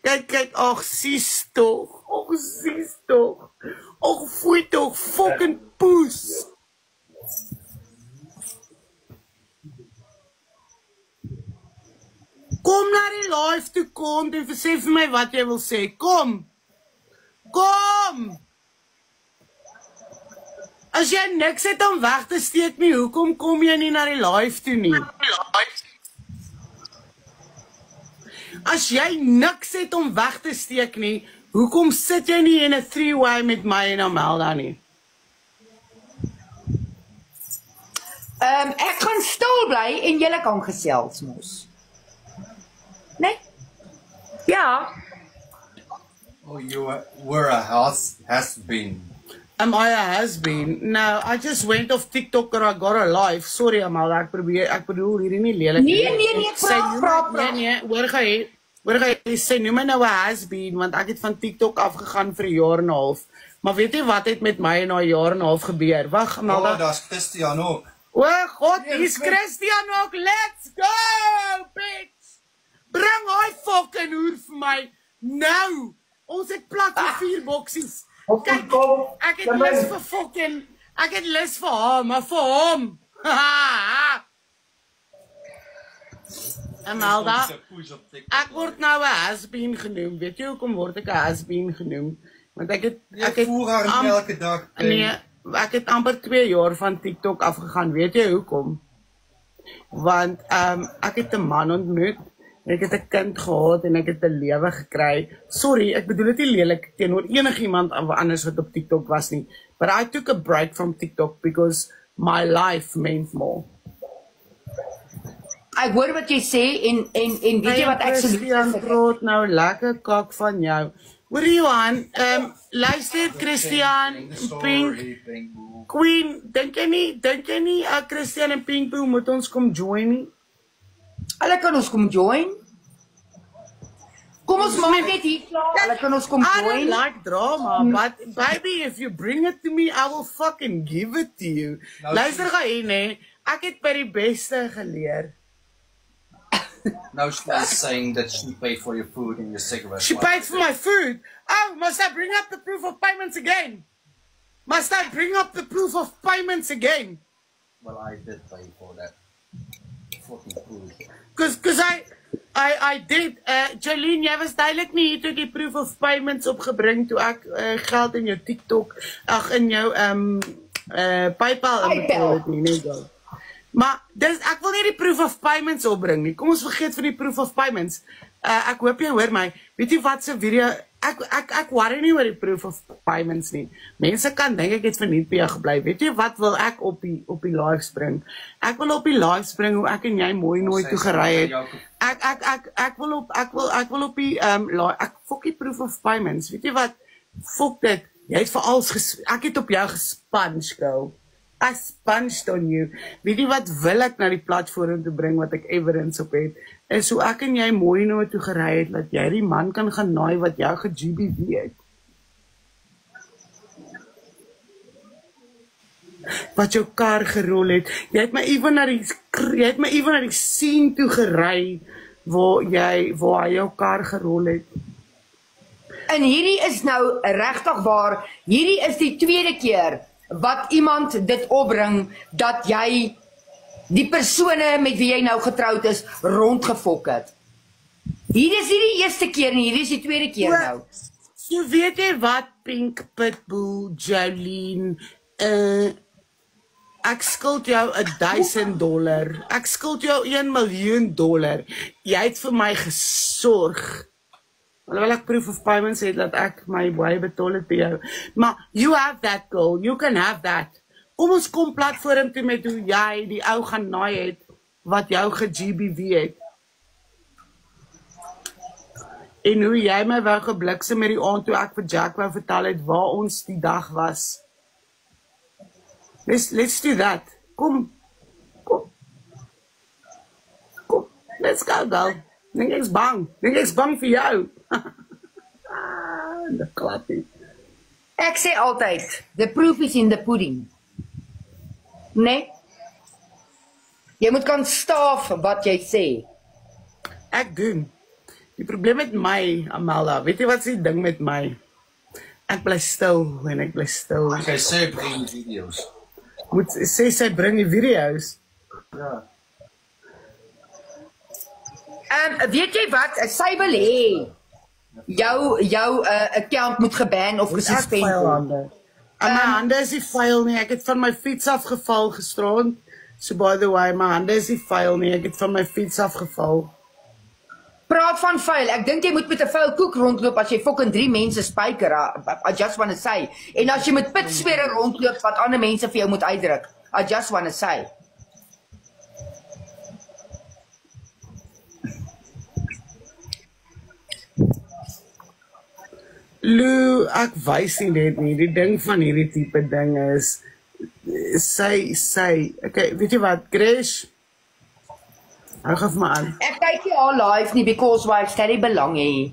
Kijk, ach, sies toch. Och, sies toch. Och, foei toch, fucking poes. Kom naar die live toe, kom en sê vir my wat jy wil sê. Kom. Kom. As jy niks het om weg te steek nie, hoekom kom jy nie na die live toe nie? As jy niks het om weg te steek nie, hoekom sit jy nie in 'n three-way met my en Amelda nie? Ek gaan stil bly en julle kan gesels mos. Nee? Ja. Oh, you were a has-been. Am I a has-been? No, I just went off TikTok or I got a live. Sorry, Amelda, ek bedoel hierdie nie lelik nie. Nee, praat. Nee, hoor jy, sê noem my nou 'n has-been, want ek het van TikTok afgegaan vir 'n jaar en 'n half. Maar weet jy wat het met my na 'n jaar en 'n half gebeur? Wag, Amelda. Oh, daar's Christian ook. O, God, hier's Christian ook. Let's go, bitch! Bring hy fucking hoer vir my. Nou, ons het plat vir 4 boksies. Kyk, ek het lus vir fucking, ek het lus vir hom, maar vir hom. Amelda, ek word nou 'n has-been genoem. Weet jy hoekom word ek 'n has-been genoem? Want ek het voer haar elke dag. Nee, ek het amper 2 jaar van TikTok afgegaan. Weet jy hoekom? Want ek het 'n man ontmoet. Ek het 'n kind gehad en ek het 'n lewe gekry. Sorry, ek bedoel dit nie lelik teenoor enigiemand anders wat op TikTok was nie. But I took a break from TikTok because my life meant more. Ek hoor wat jy sê en weet jy wat ek sê? Christian praat nou lekker kak van jou. Hoor Johan, luister Christian, Pink, Queen, dink jy nie, Christian en Pinkboo moet ons kom join nie? Hulle kan ons kom join. Kom ons maak net hier klaar. Hulle kan ons kom join. I don't like drama, but baby, if you bring it to me, I will fucking give it to you. Luister ga hier, nee. Ek het by die beste geleer. Now she's saying that she paid for your food and your cigarettes. She paid for my food? Oh, must I bring up the proof of payments again? Must I bring up the proof of payments again? Well, I did pay for that fucking food. Because I did. Jolene, jy was duidelik nie hier toe die proof of payments opgebring toe ek geld in jou TikTok, in jou PayPal inbetaal het nie, nee. Maar ek wil nie die proof of payments opbring nie. Kom ons vergeet van die proof of payments. Ek hoop jy hoor my. Weet jy wat se video ek worry nie oor die proof of payments nie. Mense kan dink ek het verniet by jou gebly. Weet jy wat wil ek op die live spring? Ek wil op die live spring hoe ek en jy mooi nooit toe gery het. Ek wil op die fuck die proof of payments. Weet jy wat? Fuck dit. Jy het vir alles ek het op jou gesponge, girl. I sponged on you. Weet jy wat wil ek na die platform te bring wat ek evidence op het? Is hoe ek en jy mooi nou toe gery het, dat jy die man kan gaan naai wat jou ge-GBV het. Wat jou kar gerol het. Jy het my even na die scene toe gery waar hy jou kar gerol het. En hierdie is nou regtig waar. Hierdie is die tweede keer wat iemand dit opbring, dat jy die persone met wie jy nou getroud is, rondgefok het. Hier is nie die eerste keer nie, hier is die tweede keer nou. So weet jy wat, Pink, Pitbull, Jolene, ek skuld jou $1,000, ek skuld jou $1 miljoen, jy het vir my gesorg, alhoewel ek proof of payments het dat ek my baie betaal het by jou. Maar you have that, girl. You can have that. Kom ons kom platform toe met hoe jy die ou gaan naai het wat jou ge-GBV het. En hoe jy my wou gebliksem met die aand toe ek vir Jack wou vertel het waar ons die dag was. Let's do that. Kom. Let's go, girl. Dink ek's bang vir jou. Ek sê altyd, the proof is in the pudding. Nee? Jy moet kan staaf wat jy sê. Ek doen. Die probleem met my, Amelda, weet jy wat is die ding met my? Ek bly stil en ek bly stil. Okay, sy bring video's. Moet sê sy bring die video's. Ja. Weet jy wat? Sy wil hê jou account moet geban of gesuspend word. En my hande is nie vuil nie. Ek het van my fiets afgeval gisterond. So by the way, my hande is nie vuil nie. Ek het van my fiets afgeval. Praat van vuil. Ek dink jy moet met 'n vuil koek rondloop as jy fucking 3 mense spyker. I just wanna say. En as jy met pitswere rondloop wat ander mense vir jou moet uitdruk. I just wanna say. Lou, ek wys nie net nie. Die ding van hierdie tipe ding is sy, okay, weet jy wat, Grace? Hou gou vir my aan. Ek kyk nie al live nie because why ek stel nie belang hê.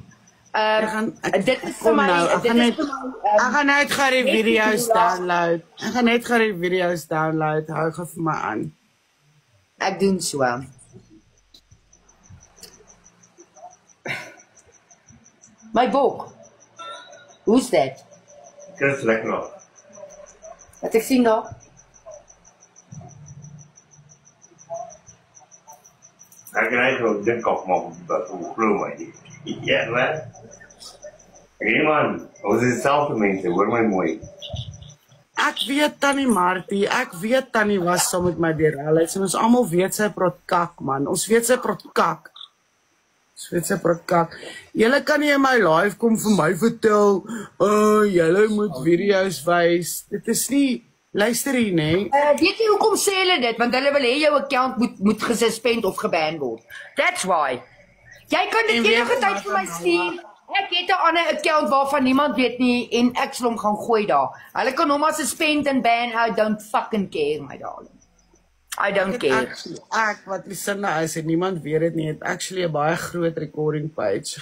Dit is vir my, ek gaan net gou die video's download. Ek gaan net gou die video's download. Hou gou vir my aan. Ek doen so. My boek. Who's that? Chris lekker nog. Wat ek sien daar? Ek krijg ook dik op man, dat hoe glo my. Ja, man. Hey man, ons is selfde mense, hoor my mooi. Ek weet Tannie Martie, ek weet Tannie was saam met my deur alles en ons almal weet sy praat kak man. Ons weet sy praat kak. Julle kan nie in my live kom vir my vertel, julle moet video's wys. Dit is nie, luister hier, nee. Weet jy hoekom sê hulle dit? Want hulle wil hê jou account moet gesuspend of geban word. That's why. Jy kan dit enige tyd vir my stuur. Ek het 'n ander account waarvan niemand weet nie en ek sal hom gaan gooi daar. Hulle kan hom as suspend en ban. I don't fucking care, my darling. I don't care. Ek wat Lucinda is en niemand weet dit nie, het actually 'n baie groot recording page.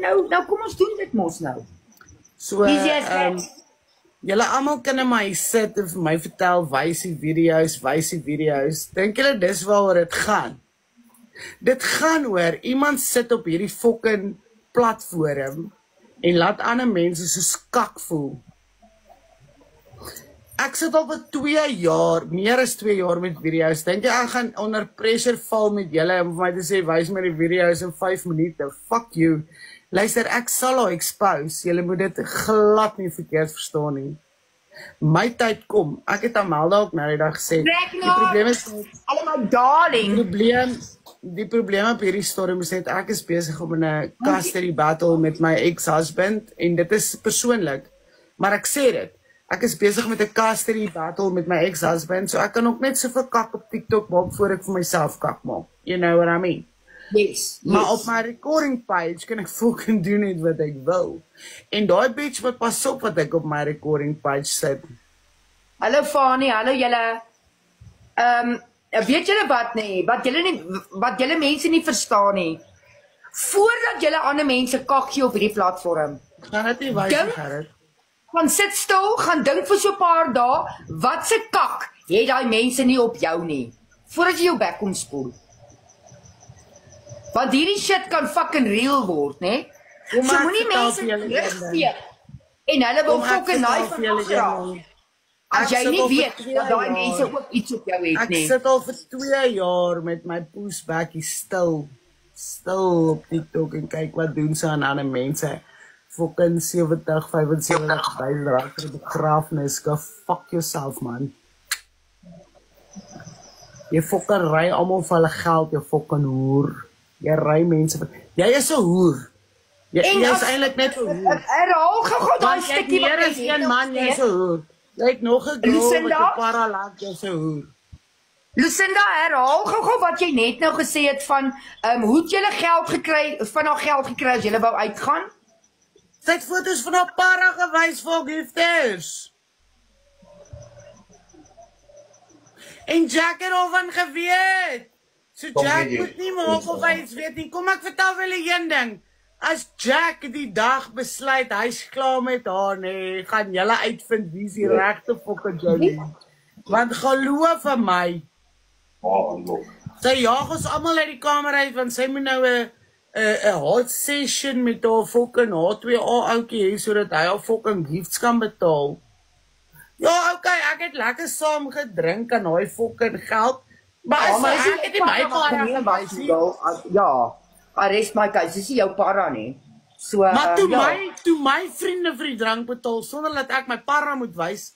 Nou kom ons doen dit mos nou. So, julle almal kan in my sit en vir my vertel, wys die video's. Dink julle dis waaroor dit gaan? Dit gaan oor, iemand sit op hierdie fucking platform en laat ander mense so skak voel. Ek sit al vir 2 jaar, meer as 2 jaar met video's. Dink jy ek gaan onder pressure val met julle om vir my te sê, wys my die video's in 5 minute? Fuck you. Luister, ek sal al expose. Julle moet dit glad nie verkeerd verstaan nie. My tyd kom. Ek het Amelda ook nou die dag gesê. Die probleem is allemaal darling. Die probleem op hierdie storm is net ek is besig om in 'n custody battle met my ex-husband en dit is persoonlik. Maar ek sê dit. Ek is besig met 'n custody battle met my ex-husband, so ek kan ook net soveel kak op TikTok maak voor ek vir myself kak maak. You know what I mean? Yes. Maar op my recording page kan ek fucking doen net wat ek wil. En daai bitch wat pas op wat ek op my recording page sit. Hallo Fani, hallo julle. Weet julle wat nee, wat julle mense nie verstaan nie. Voordat julle ander mense kak gee op hierdie platform. Gaan dit nie wys nie, Gerrit. Gaan sit stil, gaan dink vir so 'n paar dae, wat se kak het daai mense nie op jou nie. Voordat jy jou bek kom spoel. Want hierdie shit kan fucking real word, né? So moenie mense teruggee. En hulle wil fucking naai van jou graag. As jy nie weet dat daai mense ook iets op jou het nie. Ek sit al vir 2 jaar met my poesbekkie stil op TikTok en kyk wat doen sy aan ander mense. Fucking 75,000 rand vir 'n begrafnis. Go fuck yourself, man. Jy fucking ry almal vir hulle geld, jy fucking hoer. Jy ry mense vir... Jy is 'n hoer. Jy is eintlik net 'n hoer. Herhaal gou daai stukkie wat jy sê. Een man, jy is 'n hoer. Jy het nog 'n girl met 'n paralaat, jy is 'n hoer. Lucinda, herhaal gou wat jy net nou gesê het van hoe het julle geld gekry, van haar geld gekry as julle wou uitgaan? Sy het foto's van haar para gewys vir gifters. En Jack het al van geweet. So Jack moet nie maak of hy iets weet nie. Kom ek vertel wel 'n een ding. As Jack die dag besluit hy's klaar met haar, nee, gaan julle uitvind wie's die regte fucking Jolie. Want geloof vir my, Sy jaag ons almal uit die kamer uit, want sy moet nou 'n hot session met haar fucking H2A ouetjie hê, sodat hy haar fucking gifts kan betaal. Ja, okay, ek het lekker saam gedrink aan daai fucking geld, maar ek het nie my para gewys nie. Ja, arrest my case, dis nie jou para nie. So, maar toe my vriende vir die drank betaal, sonder dat ek my para moet wys,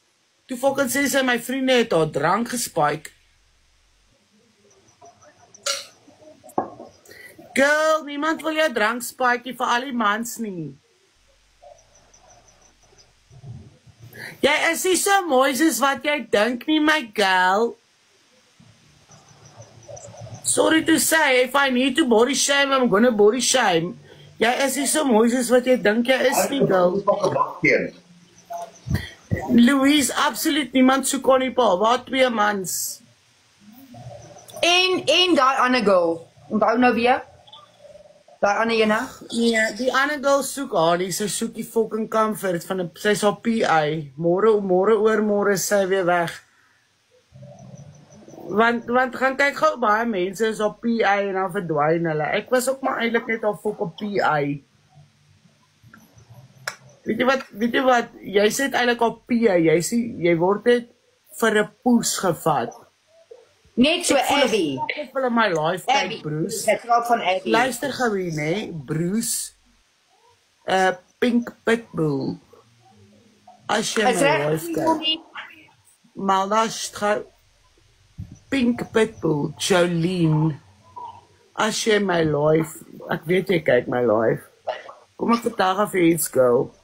toe fucking sê sy my vriende het haar drank gespike. Girl, niemand wil jou drank spike vir al die mans nie. Jy is nie so mooi soos wat jy dink nie, my girl. Sorry to say, if I need to body shame, I'm gonna body shame. Jy is nie so mooi soos wat jy dink jy is nie, girl. Louise, absoluut niemand soek aan die pa, waar 2 mans. En die ander girl, onthou nou weer? Die ander ene? Nee, die ander girl soek haar, sy soek die fucking comfort van sy is haar PA. Môre oor môre is sy weer weg. Want gaan kyk gou baie mense is haar PA en dan verdwyn hulle. Ek was ook maar eintlik net haar fucking PA. Weet jy wat, jy sê eintlik haar PA, jy word net vir 'n poes gevat. Net so Abby. Ek wil in my life kyk, Bruce. Dit raak van Abby. Luister gou hier, nee, Bruce. Pink Pitbull. As jy my life kyk. Maldash gou. Pink Pitbull, Jolene. As jy my life, ek weet jy kyk my life. Kom ek vertel af iets, girl.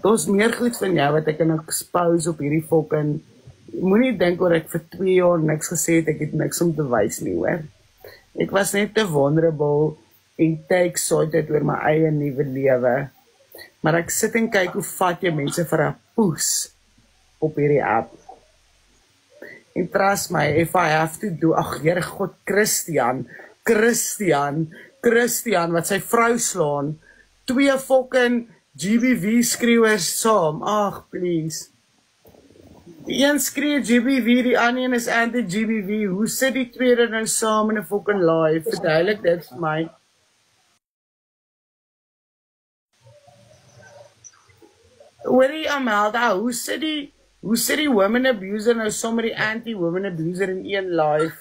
Daar's meer goed van jou wat ek kan expose op hierdie fucking. Moenie dink oor ek vir 2 jaar niks gesê het, ek het niks om te wys nie, hoor. Ek was net te vulnerable en te excited oor my eie nuwe lewe. Maar ek sit en kyk hoe vat jy mense vir 'n poes op hierdie app. En trust my, if I have to do, ag Here God, Christian, wat sy vrou slaan, 2 fucking GBV skreeuers saam, ag please. Die een skree GBV, die ander een is anti-GBV, hoe sit die tweede nou saam in 'n fucking live, verduidelik dit vir my. Hoorie Amelda, hoe sit die women abuser nou saam met die anti-women abuser in een live?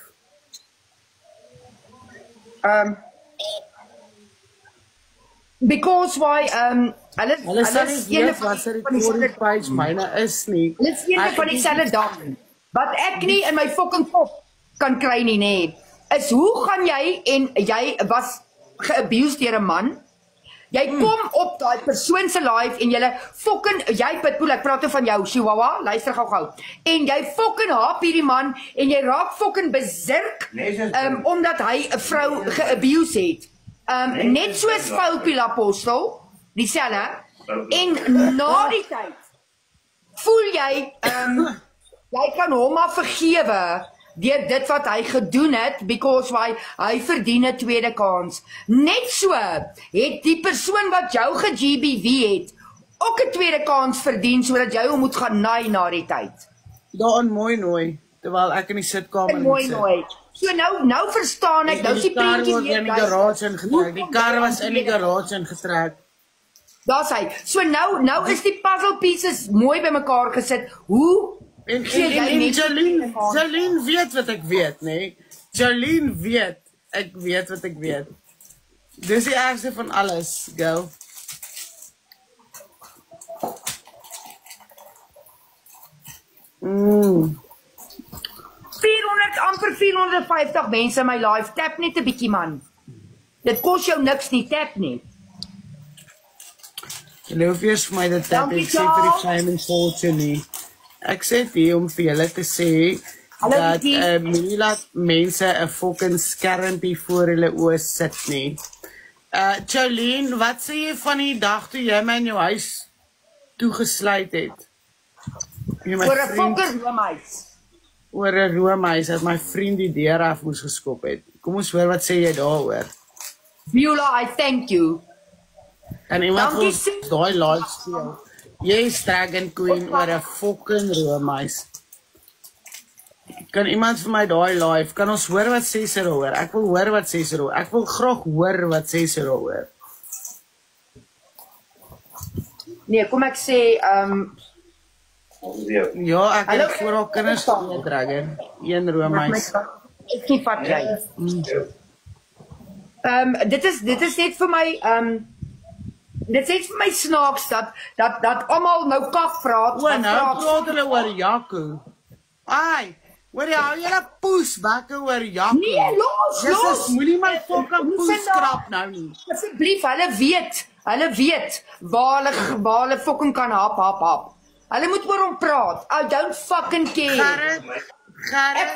Because why, hulle sal nie weet wat sy recording page myne is nie. Hulle is een van dieselfde dag. Wat ek nie in my fucking kop kan kry nie, nee, is hoe gaan jy, en jy was geabused deur 'n man, jy kom op daai persoon se live en jy Pitbull, ek praat van jou, Chihuahua, luister gou. En jy fucking haap hierdie man en jy raak fucking bezirk omdat hy 'n vrou geabuse het. Net soos Foupie Apostel, dieselfde. En na die tyd voel jy jy kan hom maar vergewe deur dit wat hy gedoen het, because hy verdien 'n tweede kans. Net so het die persoon wat jou ge-GBV het ook 'n tweede kans verdien, sodat jy hom moet gaan naai na die tyd. Daar in Mooinooi, terwyl ek in die sitkamer moet sit. So nou verstaan ek, nou is die prentjie weer in die garage ingetrek. Die kar was in die garage ingetrek. Daar's hy. So nou is die puzzle pieces mooi bymekaar gesit. Hoe En Jolene weet wat ek weet, nee. Jolene weet, ek weet wat ek weet. Dis die ergste van alles, girl. Amper 450 mense in my live, tap net 'n bietjie man. Dit kos jou niks nie, tap nie. Geloof eers vir my dat tap, ek sê vir die Simon Fortune nie. Ek sê dit om vir julle te sê, dat nie laat mense 'n fucking skermpie voor hulle oë sit nie. Jolene, wat sê jy van die dag toe jy my in jou huis toegesluit het? Oor 'n fucking roomhuis. Oor 'n roomhuis, dat my vriend die deur af moes geskop het. Kom ons hoor, wat sê jy daaroor? Beulah, I thank you. En iemand ons daai live speel. Jy is Dragon Queen oor 'n fucking roomhuis. Kan iemand vir my daai live, kan ons hoor wat sê sy daaroor? Ek wil hoor wat sê sy daaroor. Ek wil graag hoor wat sê sy daaroor. Nee, kom ek sê, Ja, ek het voor haar kinders Dragon. Een Romeis. Ek nie vat jy. Dit is net vir my, dit is net vir my snaaks dat almal nou kak praat. O, nou praat hulle oor Jaco. Ai, hoor jy, hou julle poesbakke oor Jaco. Nee, los. Moenie my fucking poes skrap nou nie. Asseblief, hulle weet waar hulle fucking kan hap. Hulle moet oor hom praat. I don't fucking care. Gerrit,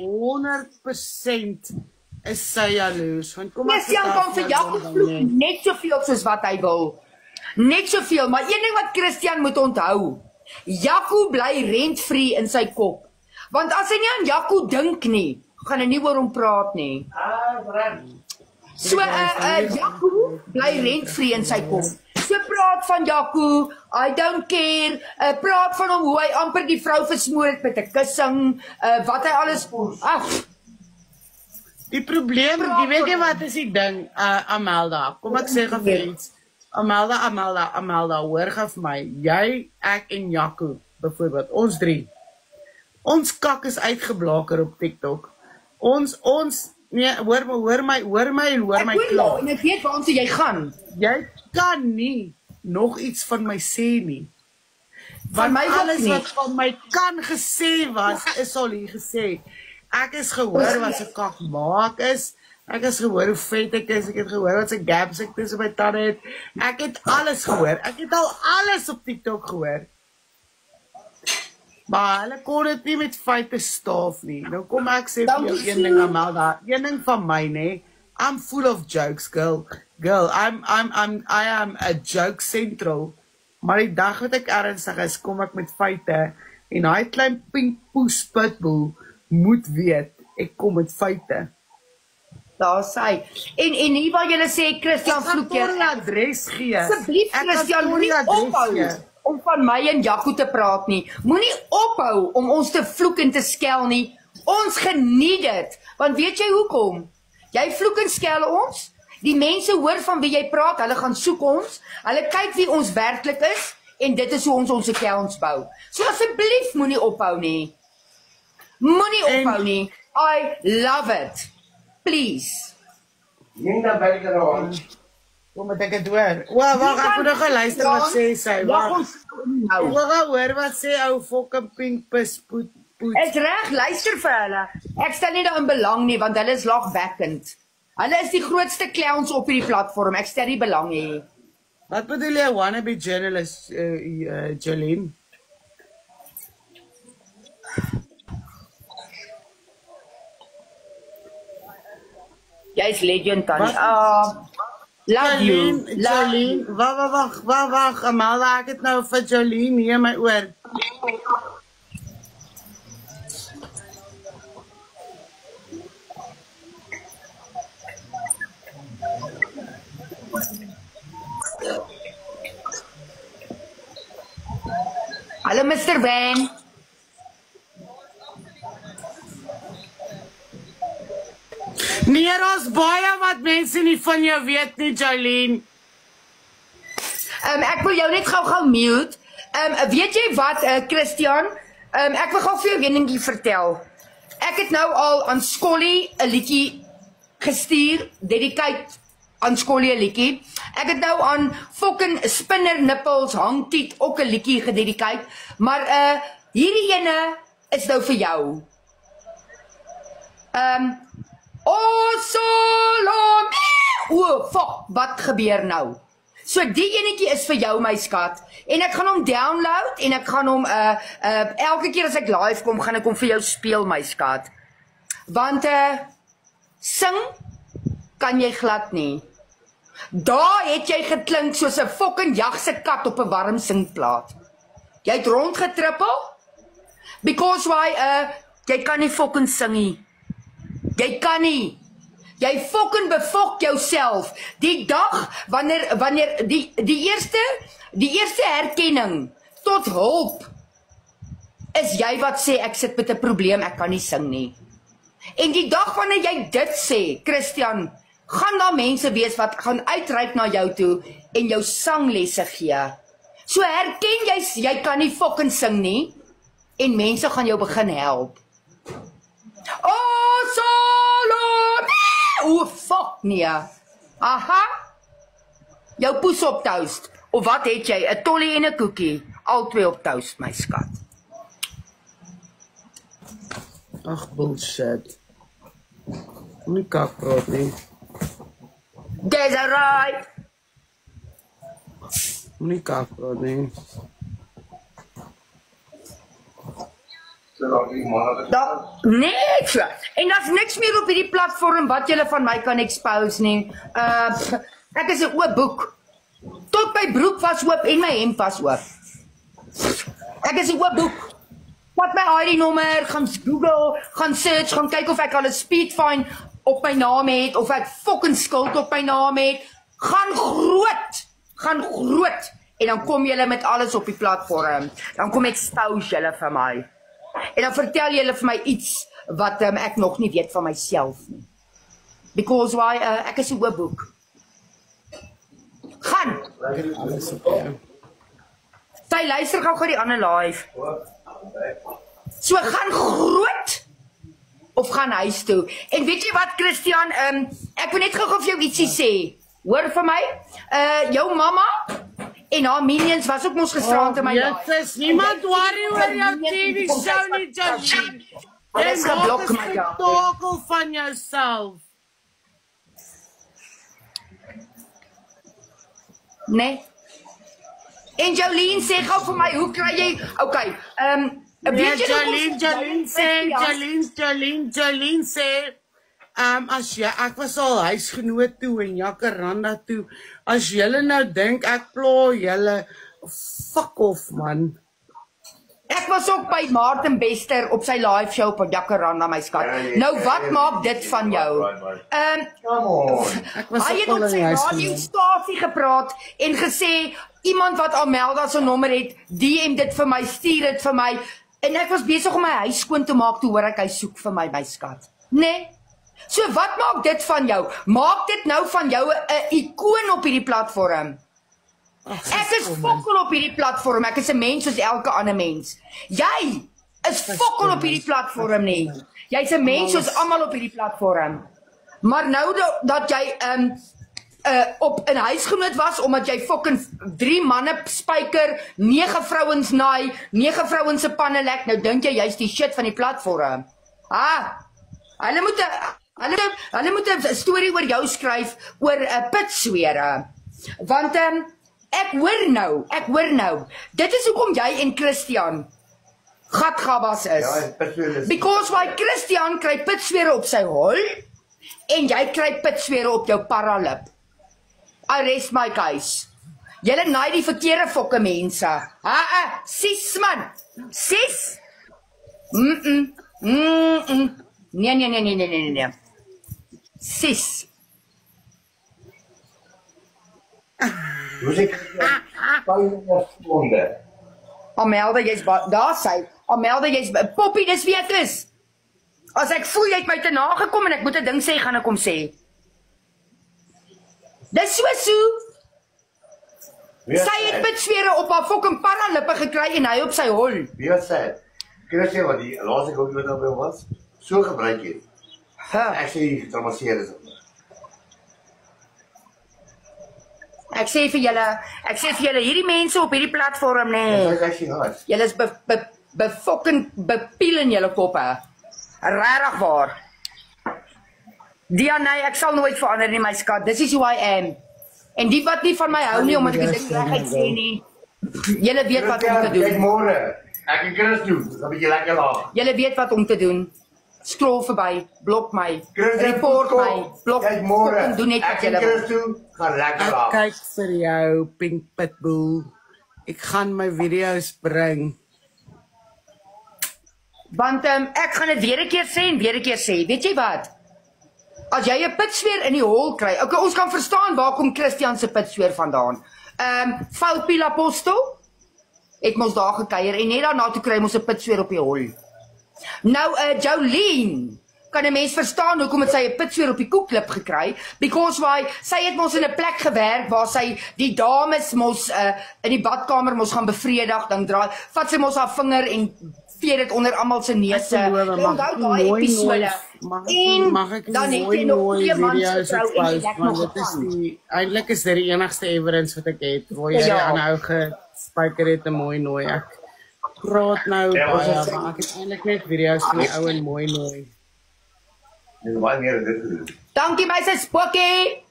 100% is sy jaloers. Want kom ek Christian kan vir Jaco vloek net soveel soos wat hy wil. Net soveel, maar een ding wat Christian moet onthou. Jaco bly rent-free in sy kop. Want as hy nie aan Jaco dink nie, gaan hy nie oor hom praat nie. So Jaco bly rent-free in sy kop. So praat van Jaco, I don't care, praat van hom hoe hy amper die vrou versmoor het met 'n kussing, wat hy alles ag. Die probleem, jy weet nie wat is die ding, Amelda, kom ek sê gou vir iets. Amelda, hoor gou vir my. Jy, ek en Jaco, byvoorbeeld, ons drie. Ons kak is uitgeblaker op TikTok. Nee, hoor my klaar. En ek weet waar jy gaan. Jy kan nie nog iets van my sê nie. Van my alles wat van my kan gesê was, is al hier gesê. Ek is gehoor wat sy kak maak is. Ek is gehoor hoe vet ek is. Ek het gehoor wat sy gaps ek tussen my tande het. Ek het alles gehoor. Ek het al alles op TikTok gehoor. Maar hulle kon dit nie met feite staaf nie. Nou kom ek sê vir jou een ding, Amelda. Een ding van my, nee. I'm full of jokes, girl. I am a joke central. Maar die dag wat ek ernstig is, kom ek met feite. En hy klein pink poes pitbull moet weet, ek kom met feite. Daar sê. En hier waar julle sê Christian vloek jy. Ek gaan die adres gee. Asseblief Christian, moenie ophou om van my en Jaco te praat nie. Moenie ophou om ons te vloek en te skel nie. Ons geniet dit. Want weet jy hoekom? Jy vloek en skel ons. Die mense hoor van wie jy praat, hulle gaan soek ons. Hulle kyk wie ons werklik is en dit is hoe ons ons accounts bou. So asseblief moenie ophou nie. Moenie ophou nie. I love it. Please. Linda Belgrado. Kom met ek het hoor. Wag, ek moet nog luister wat sê sy. Wag. Ek wil hoor wat sê ou fucking pink pispoet. Ek reg, luister vir hulle. Ek stel nie daarin belang nie want hulle is lagwekkend. Hulle is die grootste clowns op hierdie platform. Ek stel nie belang nie. Wat bedoel jy wannabe journalist Jolene? Jy's legend Tannie. Love you. Jolene, wag, Amelda, ek het nou vir Jolene hier my oor. Hallo Mr. Van. Nee, daar's baie wat mense nie van jou weet nie, Jolene. Ek wil jou net gou mute. Weet jy wat, Christian? Ek wil gou vir jou een dingetjie vertel. Ek het nou al aan Skollie 'n liedjie gestuur, dedicate aan Skollie 'n liedjie. Ek het nou aan fucking Spinner Nipples Hangtiet ook 'n liedjie gededicate, maar hierdie ene is nou vir jou. Oh Salome! O, fuck, wat gebeur nou? So die enetjie is vir jou my skat en ek gaan hom download en ek gaan hom elke keer as ek live kom gaan ek hom vir jou speel my skat. Want sing kan jy glad nie. Daar het jy geklink soos 'n fucking jagse kat op 'n warm singplaat. Jy het rondgetrippel because why jy kan nie fucking sing nie. Jy kan nie. Jy fucking befok jouself. Die dag wanneer die eerste herkenning tot hulp is jy wat sê ek sit met 'n probleem, ek kan nie sing nie. En die dag wanneer jy dit sê, Christian, gaan daar mense wees wat gaan uitreik na jou toe en jou sanglesse gee. So herken jy kan nie fucking sing nie en mense gaan jou begin help. Oh, Salome! O, fuck nee. Aha. Jou poes op toast. Of wat het jy? 'n tollie en 'n koekie. Al twee op toast, my skat. Ag, bullshit. Nie kak praat nie. Desiree! Nie kak praat nie. Nee, so. En daar's niks meer op hierdie platform wat julle van my kan expose nie. Ek is 'n oop boek. Tot my broek was oop en my hemp was oop. Ek is 'n oop boek. Wat my ID-nommer, gaan Google, gaan search, gaan kyk of ek al 'n speedfine op my naam het, of ek fucking skuld op my naam het. Gaan groot. En dan kom julle met alles op die platform. Dan kom expose julle vir my. En dan vertel julle vir my iets wat ek nog nie weet van myself nie. Because why, ek is 'n oop boek. Gaan! Sy luister gou die ander live. So gaan groot of gaan huis toe. En weet jy wat, Christian, ek wil net gou vir jou ietsie sê. Hoor vir my, jou mamma en haar minions was ook mos gisterand in my live. Jesus, niemand worry oor jou TV show nie, Jolene. Jy is geblok, my God. Spektakel van jouself. Nee. En Jolene sê gou vir my, hoe kry jy, okay, weet jy Jolene sê, as jy, ek was al huisgenoot toe en Jacaranda toe, as jylle nou dink, ek pla jylle, fuck off man. Ek was ook by Martin Bester op sy live show op Jacaranda, my skat. Nou wat maak dit van jou? Hy het op sy radiostasie gepraat en gesê, iemand wat Amelda se nommer het, DM dit vir my, stuur dit vir my, en ek was besig om my huis skoon te maak, toe hoor ek hy soek vir my skat. Nee? So wat maak dit van jou? Maak dit nou van jou 'n ikoon op hierdie platform? Ek is fokkel op hierdie platform, ek is 'n mens soos elke ander mens. Jy is fokkel op hierdie platform nie. Jy's 'n mens soos almal op hierdie platform. Maar nou dat jy op 'n huisgenoot was, omdat jy fucking 3 manne spyker, 9 vrouens naai, 9 vrouens se panne lek, nou dink jy jy's die shit van die platform. Hulle moet 'n storie oor jou skryf, oor 'n pitswere. Want ek hoor nou, dit is hoekom jy en Christian gatgabas is. Because why Christian kry pitswere op sy hol, en jy kry pitswere op jou paralip. I rest my case. Julle naai die verkeerde fokke mense. Sis man. Sis. Nee. Sis. Amelda, jy's daar sy. Amelda, jy's Poppy, dis wie ek is. As ek voel jy het my te nagekom en ek moet 'n ding sê, gaan ek hom sê. Dis so. Sy het pitswere op haar fucking paralippe gekry en hy op sy hol. Wie wat sê? Christian, wat die laaste keer wat nou was, so gebruik jy. Ek sê getraumatiseer is. Ek sê vir julle, hierdie mense op hierdie platform, nee. Julle is fucking bepiel in julle koppe. Regtig waar. Diana, ek sal nooit verander nie, my skat. This is who I am. En die wat nie van my hou nie, omdat ek dit reguit sê nie. Julle weet wat om te doen. Kyk môre. Ek en Chris doen. Dan bietjie lekker laag. Julle weet wat om te doen. Scroll verby, blok my, report my, blok, kyk môre. Doen net wat julle wil. Gaan lekker laag. Kyk vir jou, Pink Pitbull. Ek gaan my video's bring. Want ek gaan dit weer 'n keer sê en weer 'n keer sê. Weet jy wat? As jy 'n pitsweer in die hol kry, okay, ons kan verstaan waar kom Christian se pitsweer vandaan. Fout Piel Apostel? het ons daar gekuier en net daarna toe kry ons 'n pitsweer op die hol. Nou, Jolene, kan 'n mens verstaan hoekom het sy 'n pitsweer op die koeklip gekry? Because sy het mos in 'n plek gewerk waar sy die dames mos in die badkamer mos gaan bevredig, dan vat sy mos haar vinger en vee dit onder almal se neuse. En dan het jy nog 2 maande getrou en jy het nog gegaan. Eintlik is dit die enigste evidence wat ek het, waar jy aanhou gespyker het 'n mooi nooi. Ek praat nou baie, maar ek het eintlik net video's van die ou en mooi nooi. Dankie my se spokkie.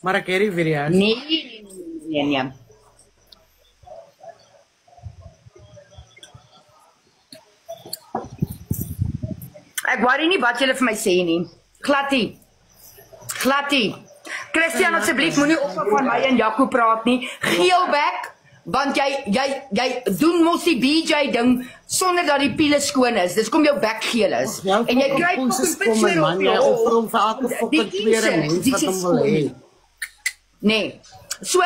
Maar ek het die video's. Nee. Ek worry nie wat julle vir my sê nie. Gladie. Christian, asseblief moenie ophou van my en Jaco praat nie. Geelbek, want jy doen mos die BJ ding sonder dat die piele skoon is. Dis kom jou bek geel is. En jy kry kom man, jy offer hom vir elke fucking tweede mens wat hom wil hê. Nee. So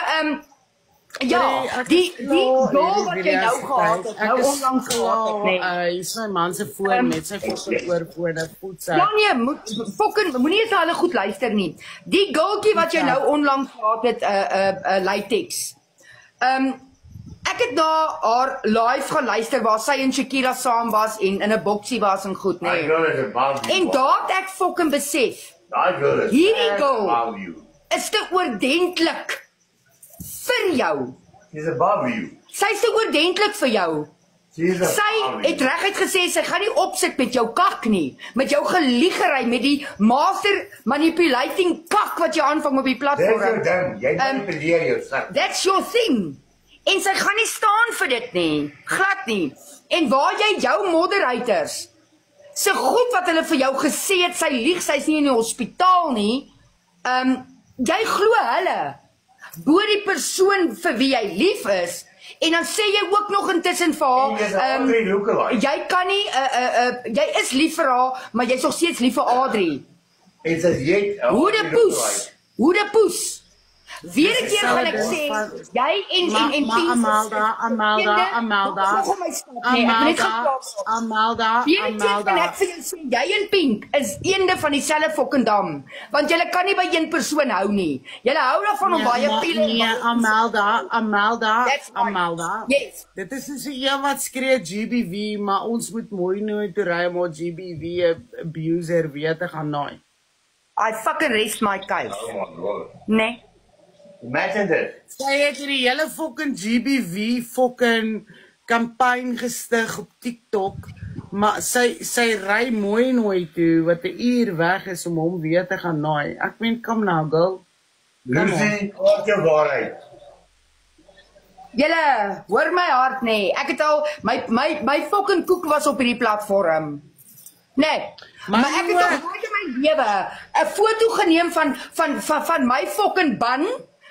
ja, die goal wat jy nou gehad het, nou onlangs gehad het, nee. Hy is my man se foon met sy fucking oorfone voet sy. Ja nee, moenie eens hulle goed luister nie. Die goaltjie wat jy nou onlangs gehad het, latex. Ek het na haar live gaan luister waar sy en Shakira saam was en in 'n boksie was en goed, nee. En daar het ek fucking besef. Hierdie goal is te oordentlik vir jou. She's above you. Sy is te oordentlik vir jou. Sy het reguit gesê sy gaan nie opsit met jou kak nie, met jou geliegery, met die master manipulating kak wat jy aanvang op die platform. Dis jou ding, jy manipuleer jouself. That's your thing. En sy gaan nie staan vir dit nie, glad nie. En waar jy jou moderators se goed wat hulle vir jou gesê het, sy lieg, sy's nie in die hospitaal nie. Jy glo hulle. Bo die persoon vir wie jy lief is, en dan sê jy ook nog intussen vir haar, jy kan nie, jy is lief vir haar, maar jy's nog steeds lief vir Adri. En sy jy, hoe de poes. Weer 'n keer gaan ek sê, jy en Amelda. Weer 'n keer gaan ek vir jou sê, jy en Pink is eende van dieselfde fucking dam, want julle kan nie by een persoon hou nie. Julle hou daarvan om baie piele. Nee, Amelda. Yes. Dit is so een wat skree GBV, maar ons moet mooi nooit toe ry om GBV abuser weer te gaan naai. I fucking rest my case. Nee. Imagine dit. Sy het die hele fucking GBV fucking kampanje gestig op TikTok, maar sy ry mooi nooit toe wat 'n uur weg is om hom weer te gaan naai. Ek meen, come now girl. Lucy, wat jou waarheid. Julle, hoor my hart nee. Ek het al my fucking koek was op hierdie platform. Nee. Maar ek het al nooit in my lewe 'n foto geneem van my fucking ban.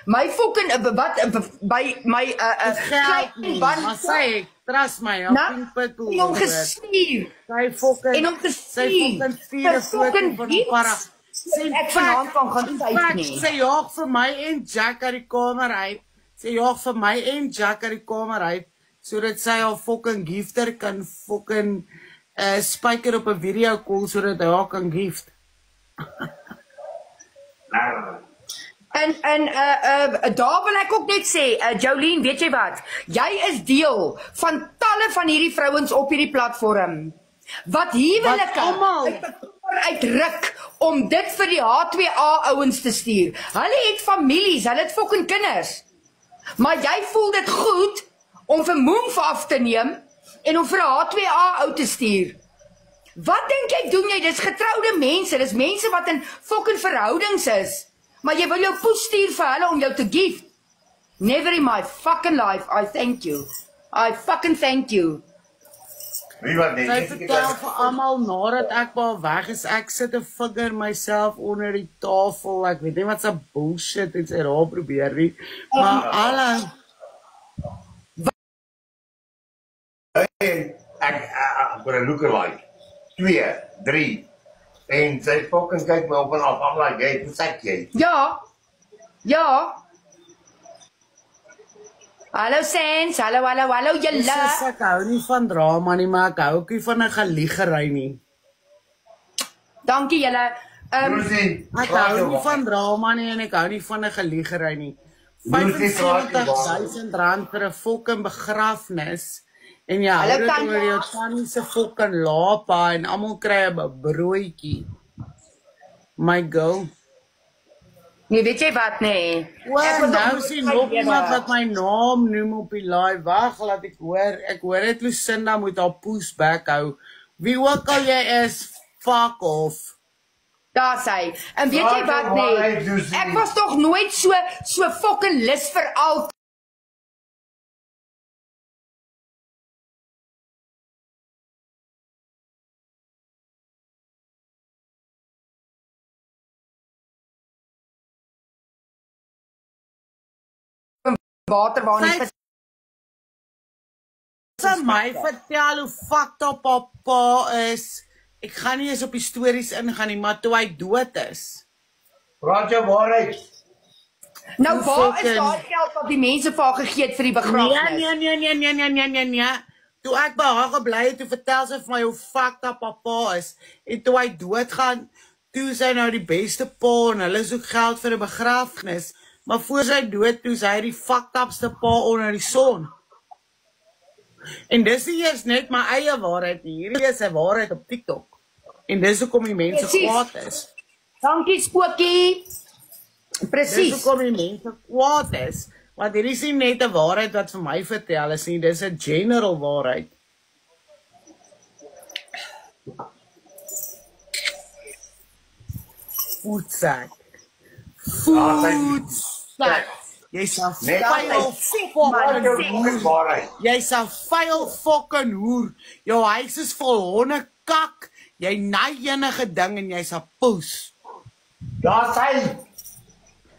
My fucking by my klein ban, maar sy trust my, en hom gestuur. Sy fucking vier fucking van die para. Ek vanaand kan gaan tyd nie. Sy jaag vir my en Jack uit die kamer uit. Sodat sy haar fucking gifter kan fucking spyker op 'n video call sodat hy haar kan gift. En daar wil ek ook net sê, Jolene, weet jy wat? Jy is deel van talle van hierdie vrouens op hierdie platform. Wat huwelike uitruk om dit vir die H2A ouens te stuur. Hulle het families, hulle het fucking kinders. Maar jy voel dit goed om vir Moomf af te neem en om vir 'n H2A ou te stuur. Wat dink jy doen jy? Dis getroude mense, dis mense wat in fucking verhoudings is. Maar jy wil jou poes stuur vir hulle om jou te gift. Never in my fucking life, I thank you. I fucking thank you. Sy vertel vir almal nadat ek maar weg is, ek sit 'n vinger myself onder die tafel, ek weet nie wat se bullshit en sy raak probeer nie, maar alle ek voor 'n lookalike 2, 3 en sy fucking kyk my op en af, I'm like, hey, hoe sê jy? Ja. Hallo Sens, hallo julle. Sis, ek hou nie van drama nie, maar ek hou ook nie van 'n geliegery nie. Dankie julle. Lucy, Ek hou nie van drama nie en ek hou nie van 'n geliegery nie. R75.000 vir 'n fucking begrafnis. En jy hou dit oor jou tannie se fucking lapa en almal kry 'n broodjie. My girl. Nee, weet jy wat nee? Well, nou sien nog iemand wat my naam noem op die live. Wag, laat ek hoor. Ek hoor dit Lucinda moet haar poes back hou. Wie ook al jy is, fuck off. Daar sê. En weet jy wat nee? Ek was tog nooit so fucking lus vir al water waar nie vir my vertel hoe fucked up papa is. Ek gaan nie eens op die stories ingaan nie, maar toe hy dood is. praat jou waarheid. Nou waar is daai geld wat die mense vir haar gegee het vir die begrafnis? Nee. Toe ek by haar gebly het, toe vertel sy vir my hoe fucked up papa is. En toe hy doodgaan, toe is hy nou die beste pa en hulle soek geld vir 'n begrafnis. Maar voor sy dood, toe is hy die fucked upste pa onder die son. En dis nie eers net my eie waarheid nie, hierdie is 'n waarheid op TikTok. En dis hoekom die mense kwaad is. Dankie Spookie. Presies. Dis hoekom die mense kwaad is. Want hier is nie net 'n waarheid wat vir my vertel is nie, dis 'n general waarheid. Voetsak. Voetsak. Jy's 'n vuil fucking waarheid. Jy's 'n vuil fucking hoer. Jou huis is vol hondekak. Jy naai enige ding en jy's 'n poes. Daar sê.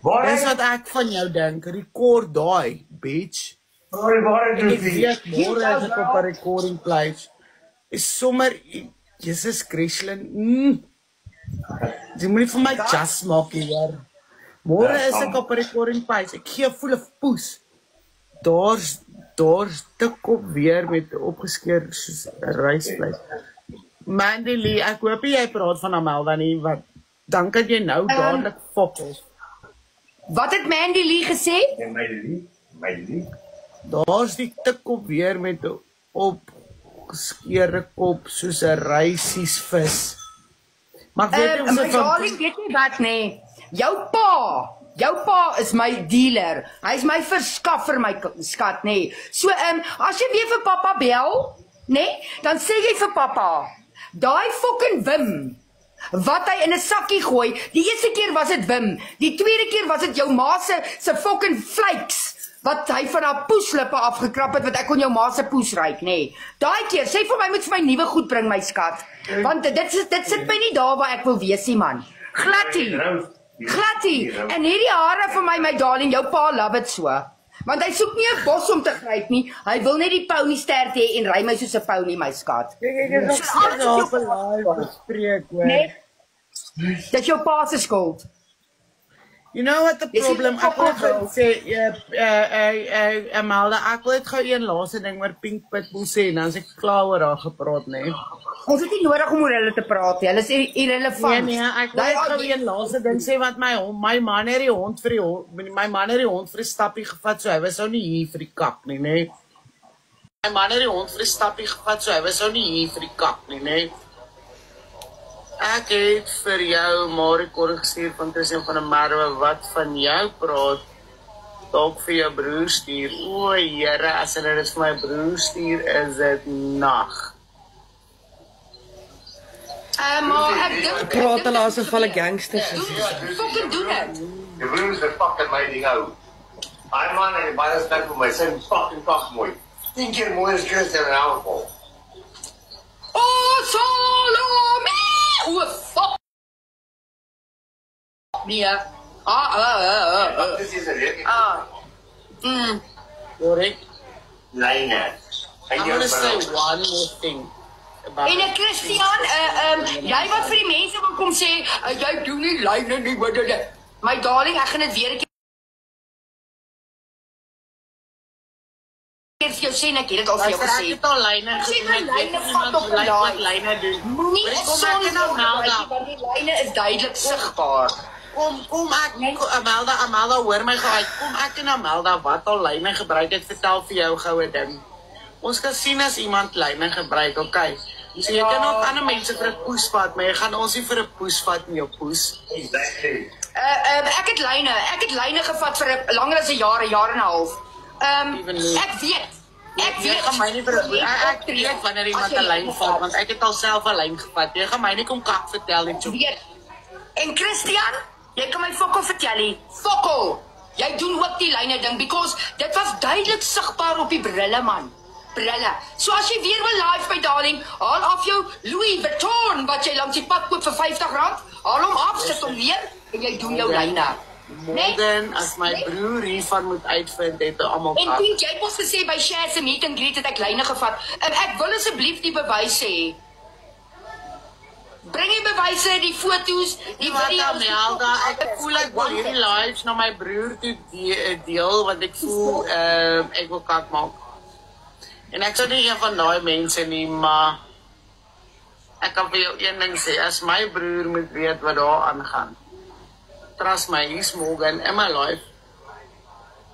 Dis wat ek van jou dink. Rekord daai, bitch. Waarheid Ek weet môre as ek op 'n recording place. Is sommer Jesus Christus. Jy moet nie vir my just maak hier. Môre is ek op 'n recording place. Ek gee voel 'n poes. Daar's Tikkop weer met opgeskeer soos 'n rysvleis. Mandy Lee, ek hoop jy praat van Amelda nie, want dan kan jy nou dadelik fokkel. Wat het Mandy Lee gesê? My lief. Daar's die Tikkop weer met 'n opgeskeerde kop soos 'n rysies vis. Maar weet jy My darling, weet jy wat nee? Jou pa is my dealer. Hy's my verskaffer my skat nee. So as jy weer vir pappa bel, nee, dan sê jy vir pappa, daai fucking Wim wat hy in 'n sakkie gooi. Die eerste keer was dit Wim. Die tweede keer was dit jou ma se fucking flakes wat hy van haar poeslippe afgekrap het wat ek kon jou ma se poes ruik, nee. Daai keer sê vir my moet vir my nuwe goed bring my skat. Want dit sit my nie daar waar ek wil wees nie man. Glattie. En hierdie hare vir my darling, jou pa love it so. Want hy soek nie 'n bos om te gryp nie. Hy wil net die pony stert hê en ry my soos 'n pony my skat. Ek is nog steeds op 'n live gespreek hoor. Nee. Dis jou pa se skuld. You know what the problem? Ek wil gou sê Amelda, ek wil net gou een laaste ding oor Pink Pitbull sê en dan as ek klaar oor haar gepraat, nee. Ons het nie nodig om oor hulle te praat nie. Hulle is irrelevant. Nee, ek wil net gou een laaste ding sê wat my man het die hond vir die stappie gevat, so hy was nou nie hier vir die kak nie, nee. My man het die hond vir die stappie gevat, so hy was nou nie hier vir die kak nie, nee. Ek het vir jou Marie gestuur van Christian van der Merwe wat van jou praat. Dalk vir jou broer stuur. O, Here, as hulle dit vir my broer stuur, is dit nag. Maar ek dink Praat hulle asof hulle gangsters is. fucking doen dit. Die broers is fucking my ding hou. Hy man en baie respek vir my, sy fucking kak mooi. 10 keer mooi as Christian en Alval. Oh, Salome! Oh, fuck! Nee. Dis is 'n lekker. Correct? Lyne. I'm gonna say one more thing. En ek Christian, jy wat vir die mense wil kom sê, jy doen nie lyne nie, my darling, ek gaan dit weer 'n keer sê en ek het dit al vir jou gesê. Ek het al lyne Sê gedoen, my ek lyne weet vat iemand op die lyk laai. wat lyne doen. Moenie Maar op kom ek in Amelda. want die lyne is duidelik sigbaar. Kom ek, Amelda, hoor my gou uit. Kom ek en Amelda wat al lyne gebruik het, vertel vir jou goue ding. Ons kan sien as iemand lyne gebruik, okay. So jy kan ook ander mense vir 'n poes vat, maar jy gaan ons nie vir 'n poes vat nie, jou poes. Exactly. Ek het lyne gevat vir 'n langer as 'n jaar en 'n half. Ek weet. Jy gaan my nie vir 'n ek weet wanneer iemand 'n lyn vat, want ek het al self 'n lyn gevat. Jy gaan my nie kom kak vertel nie, Tjoe. Weet. En Christian, jy kan my fokol vertel nie. Fokol. Jy doen ook die lyne ding because dit was duidelik sigbaar op die brille man. Brille. So as jy weer wil live by Darling, haal af jou Louis Vuitton wat jy langs die pad koop vir R50, haal hom af, sit hom neer en jy doen jou lyne. Morgen, as my broer hiervan moet uitvind, het hy almal En kak. Piet, jy het ons gesê by Share se meet and greet het ek lyne gevat. En ek wil asseblief die bewyse hê. Bring die bewyse, die foto's, die Wat video's. Amelda, ek voel ek wil hierdie lives na my broer toe deel, want ek voel, ek wil kak maak. En ek sou nie een van daai mense nie, maar ek kan vir jou een ding sê, as my broer moet weet wat daar aangaan. Trust my, hier's Morgan in my life.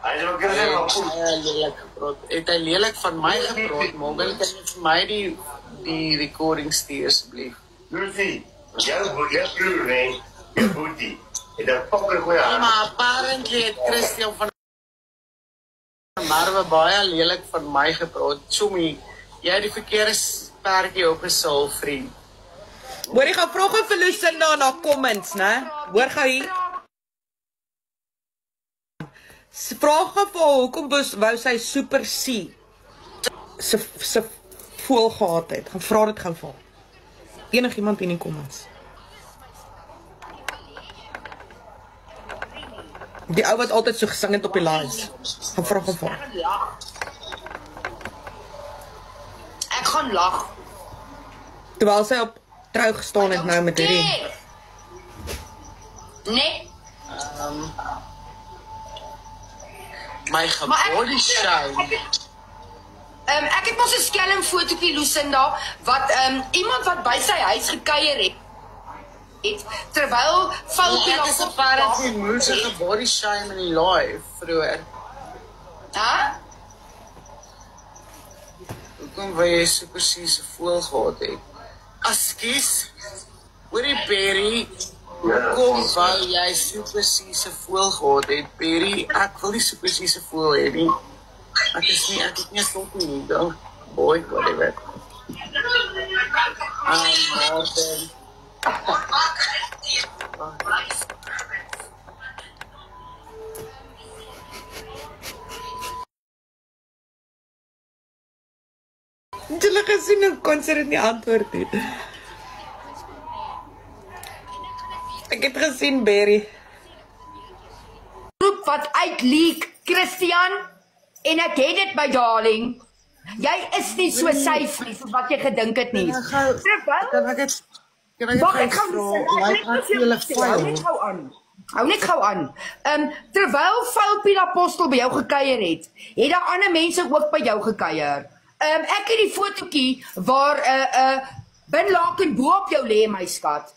Hy is ook lelik Het hy lelik van my gepraat, Morgan, kan jy vir my die recording stuur asseblief? Lucy, jou broer, nee, jou boetie, het 'n fucking goeie Ja, haar. maar apparently het Christian van Marwe baie lelik van my gepraat. Chommy, jy het die verkeerde perdjie opgesaal, vriend. Hoor jy gaan vra gou vir Lucinda na comments, né? Hoor gou hier. Vra gou vir haar hoekom wou sy Super C se voel gehad het. Gaan vra dit gou vir haar. Enigiemand in die comments. Die ou wat altyd so gesing het op die lives. Gaan vra gou vir haar. Ek gaan lag. Terwyl sy op trou gestaan het nou met hierdie. Nee. My gebody show. Ek het mos 'n skelm fotootjie Lucinda wat iemand wat by sy huis gekuier het terwyl Foutjie Ek is apparently moes a body shame in die live vroeër. Hæ? Hoekom wil jy so presies 'n voel gehad het? Askies, hoorie Perry, hoekom wou jy so presies 'n voel gehad het, Perry? Ek wil nie so presies 'n voel hê nie. Ek het nie stop nie, dan. Boy, whatever. Martin. Het julle gesien hoe kon sy dit nie antwoord nie? Ek het gesien, Berry. Groep wat uitleak, Christian, en ek het dit by Darling. Jy is nie so safe nie, soos wat jy gedink het nie. Kan ek het Wag, ek gaan Hou net gou aan. Terwyl Foutjie Apostel by jou gekuier het daar ander mense ook by jou gekuier. Ek het die fotootjie waar Bin Laken bo op jou lê, my skat.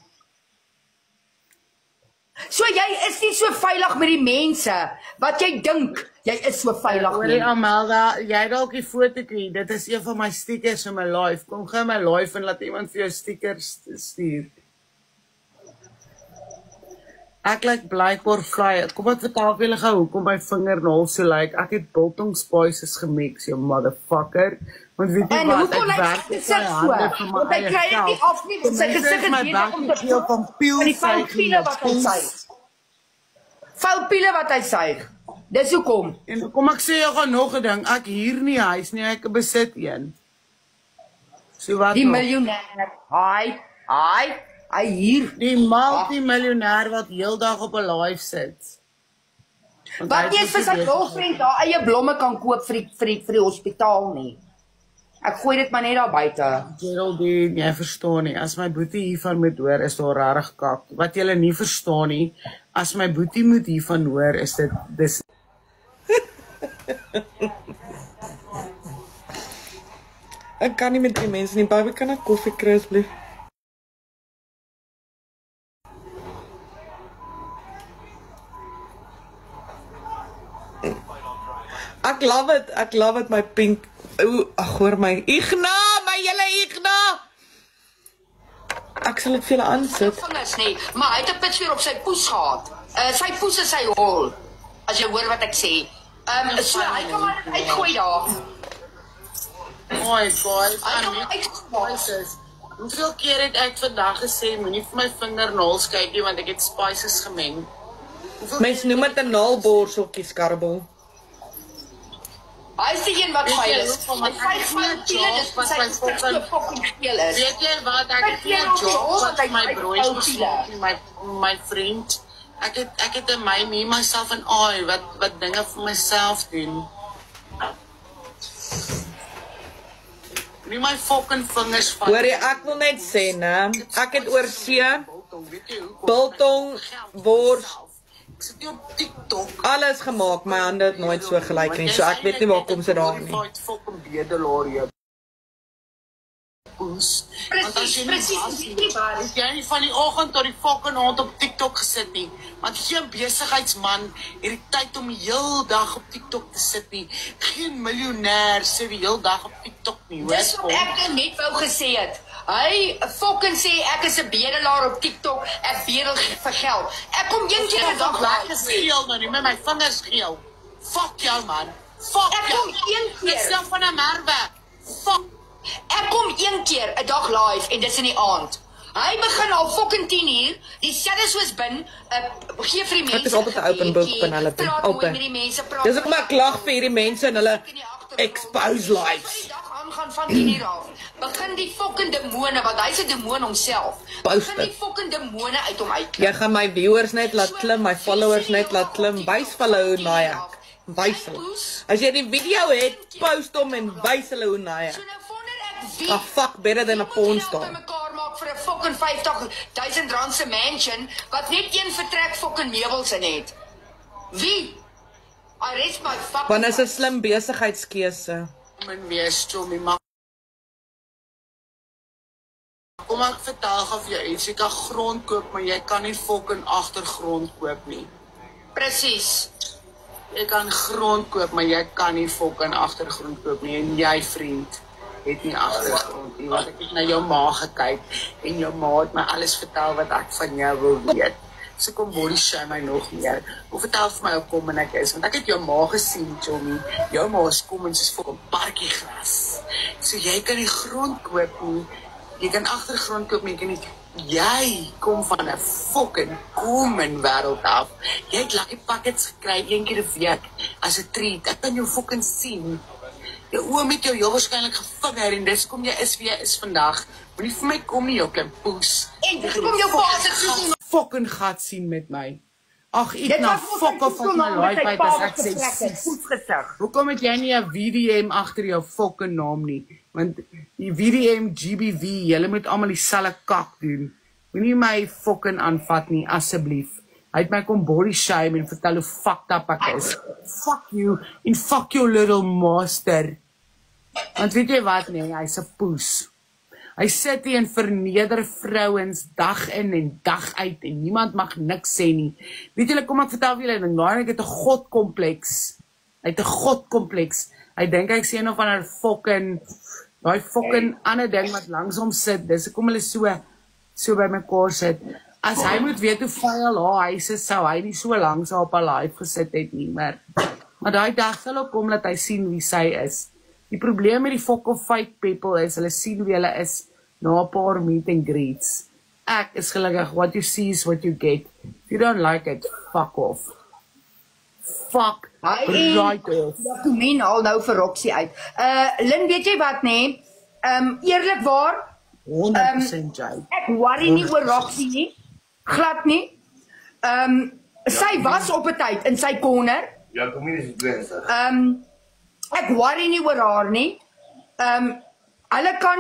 So jy is nie so veilig met die mense wat jy dink jy is so veilig Hoorie nie. Amelda, jy dalk die fotootjie, dit is een van my stickers in my live. Kom gou my live en laat iemand vir jou stickers stuur. Ek lyk blykbaar vry. Kom wat vertel vir julle gou hoekom my vingernaal so lyk. Ek het biltong spices gemix, jou motherfucker. Want weet jy En wat, hoekom lyk werk sy met gesig my so? hande vir my Want hy eie kry dit nie geld. af nie, want sy Mense gesig is my is bek besig om te veel van pielsuiging. Foutpiele wat hy suig. Dis hoekom. En kom ek sê jou gaan nog 'n ding. Ek huur nie huis nie, ek besit een. So wat Die nog? miljonair. Hy hier. Die multimiljonair wat heeldag op 'n live sit. Want hy Wat nie is vir sy besig. girlfriend haar eie blomme kan koop vir die hospitaal nie. Ek gooi dit maar net daar buite. Geraldine, jy verstaan nie. As my boetie hiervan moet hoor, is daar regtig kak. Wat julle nie verstaan nie, as my boetie moet hiervan hoor, is dit dis Ek kan nie met die mense nie. Baby, kan ek koffie kry asseblief? Ek love it, my pink. Oeh, ag hoor my. Igna, my julle Igna! Ek sal dit vir julle aansit. Vingers nie, maar hy het 'n pitsveer op sy poes gehad. Sy poes is sy hol. As jy hoor wat ek sê. So hy kan maar uitgooi daar. Mooi, boys. Hy kan maar uitgooi. Hoeveel keer het ek vandag gesê, moenie vir my vingernaels kyk nie, want ek het spices gemeng. Mense noem dit 'n naalborseltjie, skarbel. Hy is die een wat geil is. Hy van Tiele, dis wat sy fucking geel is. Weet jy wat, ek het nie 'n job wat my broodjies maak nie, my vriend. Ek het in me, myself en I, wat dinge vir myself doen. Nie my fucking vingers van. Hoor jy, ek wil net sê, né? Ek het oor see, biltong, wors, Ek sit nie op TikTok. alles gemaak. My hande het nooit so gelyk nie, so ek weet nie waar kom sy daar nie. Fucking bedelaar jy. Presies, Jy nie van die oggend tot die fucking aand op TikTok gesit nie. Want geen besigheidsman het die tyd om die heel dag op TikTok te sit nie. Geen miljonair sit die heel dag op TikTok nie. Dis wat ek net wou gesê het. Hy fucking sê ek is 'n bedelaar op TikTok, ek bedel vir geld. Ek kom een keer 'n dag lekker geel nou nie, met my vingers geel. Fuck jou man. Fuck Ek jou. kom een keer. Dis dan van 'n merwe. Fuck. Ek kom een keer 'n dag live en dis in die aand. Hy begin al fucking 10 uur, dieselfde soos bin, gee vir die mense. Ek is altyd 'n open book van hulle toe, altyd. Dis hoekom ek lag vir hierdie mense en hulle expose lives. Gaan van 10 uur af. Begin die fucking demone, want hy's 'n demoon homself. Begin die fucking demone uit hom uit. Jy gaan my viewers net laat klim, my followers net laat klim. Wys vir hulle hoe naai ek. Wys hulle. As jy die video het, post hom en wys hulle hoe naai So ek. nou wonder ek wie A fuck better than a porn star. mekaar maak vir 'n fucking R50.000 se mansion wat net een vertrek fucking meubels in het. Wie? I rest my fucking. Want is 'n slim besigheidskeuse. Min wees, Tommy, maar kom ek vertel gou vir jou iets, jy kan grond koop, maar jy kan nie fucking agtergrond koop nie. Presies. Jy kan grond koop, maar jy kan nie fucking agtergrond koop nie. En jy, vriend, het nie agtergrond nie. Want ek het na jou ma gekyk en jou ma het my alles vertel wat ek van jou wil weet. So kom body shame my nog meer. Hoe vertel vir my hoe kom en ek is, want ek het jou ma gesien, Tommy. Jou ma is kom en soos fucking parkie gras. So jy kan die grond koop nie. Jy kan agtergrond koop, maar jy kan nie. Jy kom van 'n fucking common wêreld af. Jy het lucky packets gekry een keer 'n week as 'n treat. Ek kan jou fucking sien. Jou oom het jou heel waarskynlik gevinger en dis kom jy is wie jy is vandag. Moenie vir my kom nie, jou klein poes. En dis kom jou pa se toe. Fucking gat sien met my. Ag, ek Dit na was mos fuck of so my lank met life sy uit pa as ek gesprek sê. het, voetgesig. Hoekom het jy nie 'n VDM agter jou fucking naam nie? Want die VDM, GBV, julle moet almal dieselfde kak doen. Moenie my fucking aanvat nie, asseblief. Hy het my kom body shame en vertel hoe fucked up ek is. Fuck you and fuck your little master. Want weet jy wat nee, hy's 'n poes. Hy sit hier en verneder vrouens dag in en dag uit en niemand mag niks sê nie. Weet julle, kom ek vertel vir julle, daai ek het 'n godkompleks. Hy het 'n godkompleks. Hy dink ek sê nog van 'n fucking daai fucking ander ding wat langs hom sit. Dis hoekom hulle so by mekaar sit. As hy moet weet hoe vuil haar huis is, sou hy nie so lank op haar life gesit het nie, maar daai dag sal ook kom dat hy sien wie sy is. Die probleem met die fucking fake people is, hulle sien wie hulle is na 'n paar meet and greets. Ek is gelukkig, what you see is what you get. If you don't like it, fuck off. Fuck right off. Ja, toe men haal nou vir Roxy uit. Lin, weet jy wat nee? Eerlikwaar, 100% jy. ek worry nie oor Roxy nie. Glad nie. Sy was op 'n tyd in sy corner. Ja, kom hier is dit. Ek worry nie oor haar nie. Hulle kan